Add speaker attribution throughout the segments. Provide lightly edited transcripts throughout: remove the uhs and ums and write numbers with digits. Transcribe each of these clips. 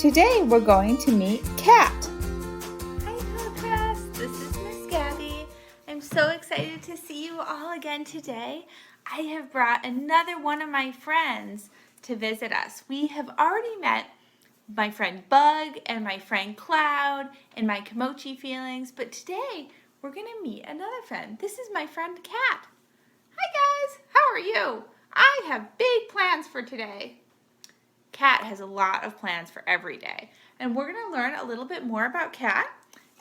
Speaker 1: Today we're going to meet Kat.
Speaker 2: Hi, class. This is Miss Gabby. I'm so excited to see you all again today. I have brought another one of my friends to visit us. We have already met my friend Bug and my friend Cloud and my Kimochi feelings, but today we're going to meet another friend. This is my friend Kat. Hi guys, how are you? I have big plans for today. Kat has a lot of plans for every day, and we're going to learn a little bit more about Kat,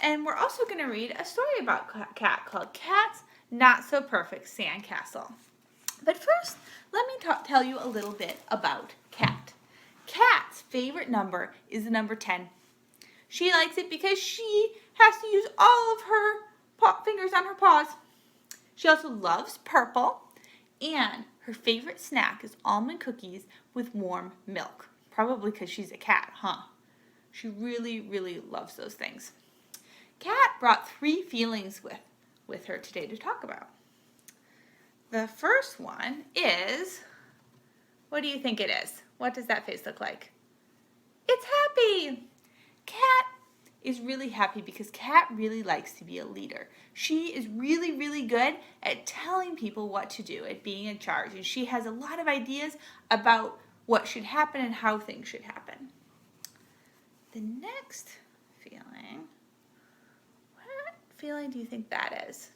Speaker 2: and we're also going to read a story about Kat called Kat's Not So Perfect Sandcastle. But first, let me tell you a little bit about Kat. Kat's favorite number is the number 10. She likes it because she has to use all of her fingers on her paws. She also loves purple, and her favorite snack is almond cookies with warm milk. Probably because she's a cat, huh? She really, really loves those things. Kat brought 3 feelings with her today to talk about. The first one is, what do you think it is? What does that face look like? It's happy! Kat is really happy because Kat really likes to be a leader. She is really, really good at telling people what to do, at being in charge, and she has a lot of ideas about what should happen and how things should happen. The next feeling, what feeling do you think that is?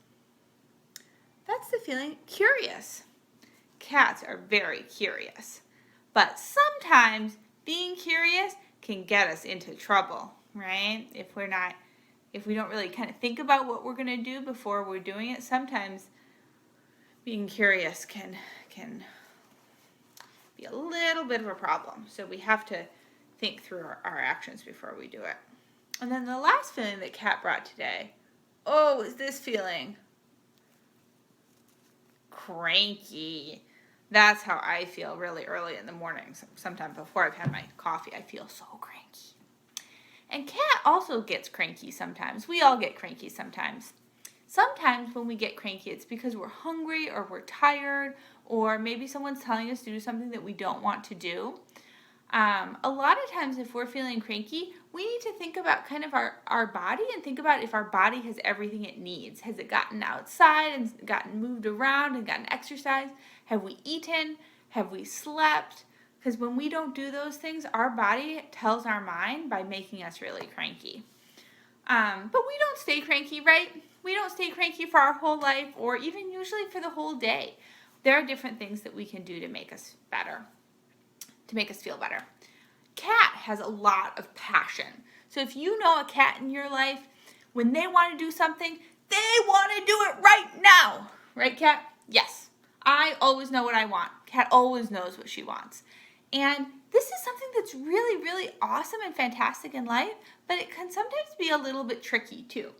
Speaker 2: That's the feeling curious. Cats are very curious, but sometimes being curious can get us into trouble, right? If we don't really kind of think about what we're going to do before we're doing it, sometimes being curious can be a little bit of a problem. So we have to think through our actions before we do it. And then the last feeling that Kat brought today, is this feeling. Cranky. That's how I feel really early in the morning. Sometimes before I've had my coffee, I feel so cranky. And Kat also gets cranky sometimes. We all get cranky sometimes. Sometimes when we get cranky, it's because we're hungry or we're tired, or maybe someone's telling us to do something that we don't want to do. A lot of times if we're feeling cranky, we need to think about kind of our body and think about if our body has everything it needs. Has it gotten outside and gotten moved around and gotten exercise? Have we eaten? Have we slept? Because when we don't do those things, our body tells our mind by making us really cranky. But we don't stay cranky, right? We don't stay cranky for our whole life or even usually for the whole day. There are different things that we can do to make us better, to make us feel better. Kat has a lot of passion. So if you know a cat in your life, when they want to do something, they want to do it right now. Right, Kat? Yes. I always know what I want. Kat always knows what she wants. And this is something that's really, really awesome and fantastic in life, but it can sometimes be a little bit tricky too.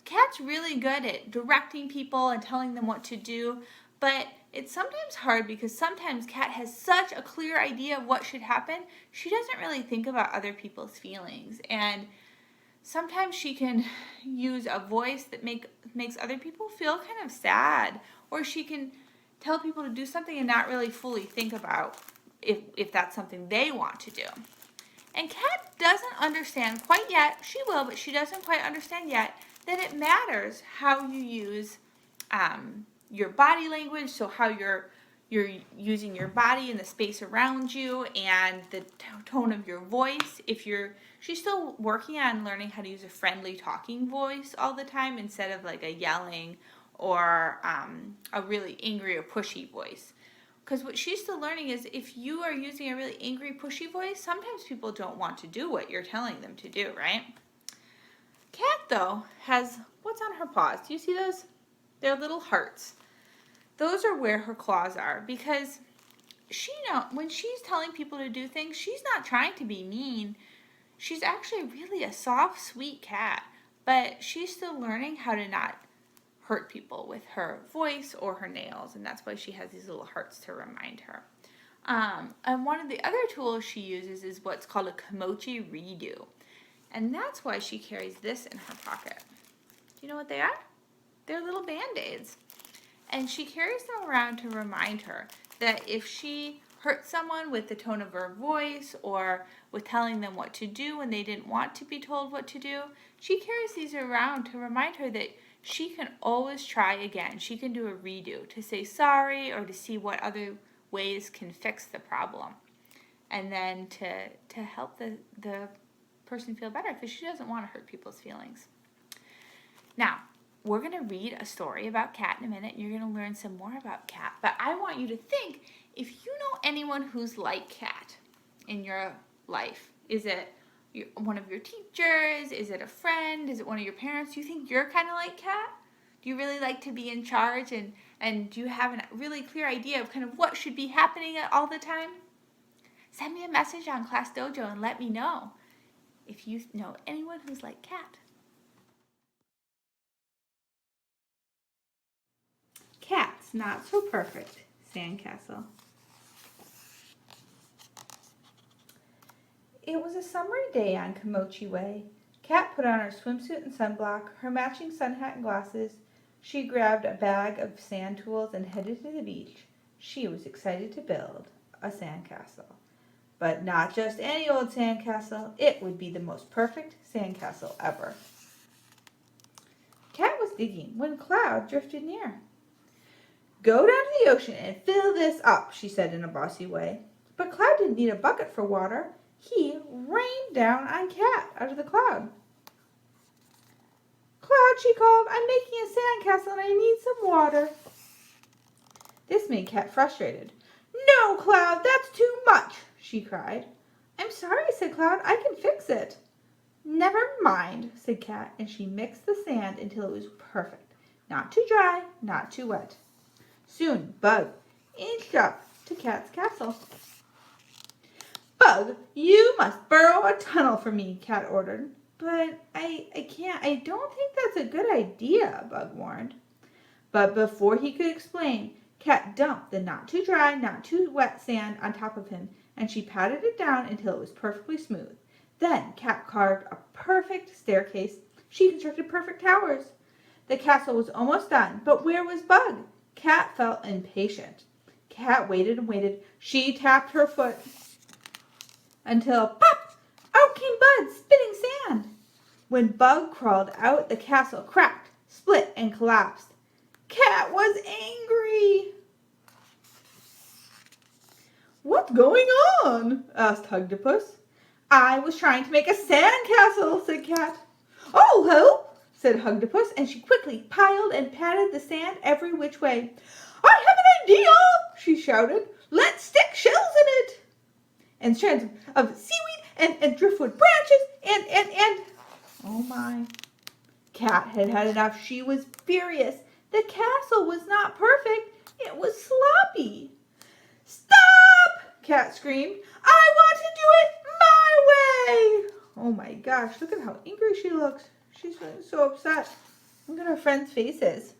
Speaker 2: Kat's really good at directing people and telling them what to do, but it's sometimes hard because sometimes Kat has such a clear idea of what should happen, she doesn't really think about other people's feelings. And sometimes she can use a voice that makes other people feel kind of sad, or she can tell people to do something and not really fully think about if that's something they want to do. And Kat doesn't understand quite yet, she will, but she doesn't quite understand yet that it matters how you use your body language, so how you're using your body and the space around you and the tone of your voice. She's still working on learning how to use a friendly talking voice all the time instead of like a yelling or a really angry or pushy voice. Because what she's still learning is if you are using a really angry, pushy voice, sometimes people don't want to do what you're telling them to do, right? Kat, though, has what's on her paws? Do you see those? They're little hearts. Those are where her claws are because when she's telling people to do things, she's not trying to be mean. She's actually really a soft, sweet cat, but she's still learning how to not hurt people with her voice or her nails, and that's why she has these little hearts to remind her. And one of the other tools she uses is what's called a Kimochi redo, and that's why she carries this in her pocket. Do you know what they are? They're little Band-Aids, and she carries them around to remind her that if she hurt someone with the tone of her voice or with telling them what to do when they didn't want to be told what to do, she carries these around to remind her that she can always try again. She can do a redo, to say sorry or to see what other ways can fix the problem. And then to help the person feel better, because she doesn't want to hurt people's feelings. Now, we're going to read a story about Kat in a minute, and you're going to learn some more about Kat. But I want you to think, if you know anyone who's like Kat in your life, is it one of your teachers? Is it a friend? Is it one of your parents? Do you think you're kind of like Kat? Do you really like to be in charge? And do you have a really clear idea of kind of what should be happening all the time? Send me a message on Class Dojo and let me know if you know anyone who's like Kat. Kat's not so perfect sandcastle. It was a summery day on Kimochi Way. Kat put on her swimsuit and sunblock, her matching sun hat and glasses. She grabbed a bag of sand tools and headed to the beach. She was excited to build a sandcastle. But not just any old sandcastle. It would be the most perfect sandcastle ever. Kat was digging when Cloud drifted near. "Go down to the ocean and fill this up," she said in a bossy way. But Cloud didn't need a bucket for water. He rained down on Kat out of the cloud. "Cloud," she called, "I'm making a sandcastle and I need some water." This made Kat frustrated. "No, Cloud, that's too much," she cried. "I'm sorry," said Cloud. "I can fix it." "Never mind," said Kat, and she mixed the sand until it was perfect. Not too dry, not too wet. Soon Bug inched up to Kat's castle. "Bug, you must burrow a tunnel for me," Kat ordered. "But I can't. I don't think that's a good idea," Bug warned. But before he could explain, Kat dumped the not too dry, not too wet sand on top of him, and she patted it down until it was perfectly smooth. Then Kat carved a perfect staircase. She constructed perfect towers. The castle was almost done, but where was Bug? Kat felt impatient. Kat waited and waited. She tapped her foot until, pop, out came Bud, spitting sand. When Bug crawled out, the castle cracked, split, and collapsed. Kat was angry. "What's going on?" asked Hugdipus. "I was trying to make a sandcastle," said Kat. "I'll help," said Hugdipus, and she quickly piled and patted the sand every which way. "I have an idea," she shouted. "Let's stick shells in it." And strands of seaweed and driftwood branches and... Oh my. Kat had had enough. She was furious. The castle was not perfect. It was sloppy. "Stop!" Kat screamed. "I want to do it my way!" Oh my gosh, look at how angry she looks. She's feeling so upset. Look at her friends' faces.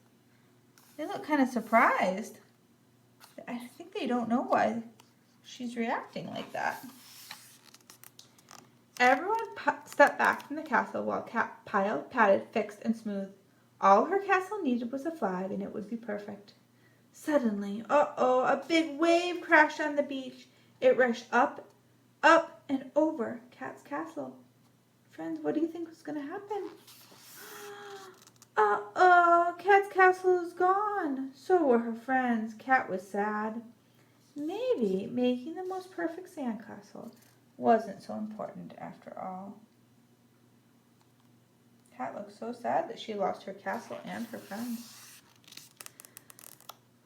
Speaker 2: They look kind of surprised. I think they don't know why she's reacting like that. Everyone stepped back from the castle while Kat piled, patted, fixed, and smoothed. All her castle needed was a flag, and it would be perfect. Suddenly, a big wave crashed on the beach. It rushed up, and over Kat's castle. Friends, what do you think was going to happen? Kat's castle is gone. So were her friends. Kat was sad. Maybe making the most perfect sandcastle wasn't so important after all. Kat looked so sad that she lost her castle and her friends.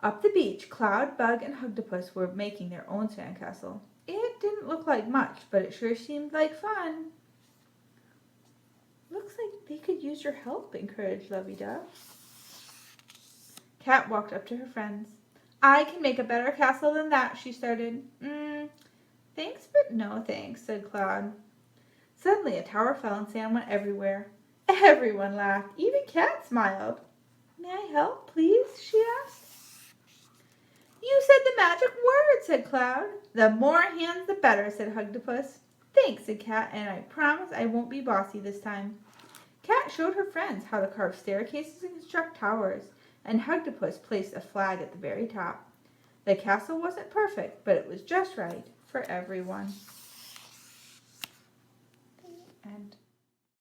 Speaker 2: Up the beach, Cloud, Bug, and Hugdipus were making their own sandcastle. It didn't look like much, but it sure seemed like fun. "Looks like they could use your help," encouraged Lovey-Dove. Kat walked up to her friends. "I can make a better castle than that," she started. Thanks, but no thanks," said Cloud. Suddenly a tower fell and sand went everywhere. Everyone laughed. Even Kat smiled. "May I help, please?" she asked. "You said the magic word," said Cloud. "The more hands, the better," said Hugdipus. "Thanks," said Kat, "and I promise I won't be bossy this time." Kat showed her friends how to carve staircases and construct towers, and Hugdipus placed a flag at the very top. The castle wasn't perfect, but it was just right for everyone.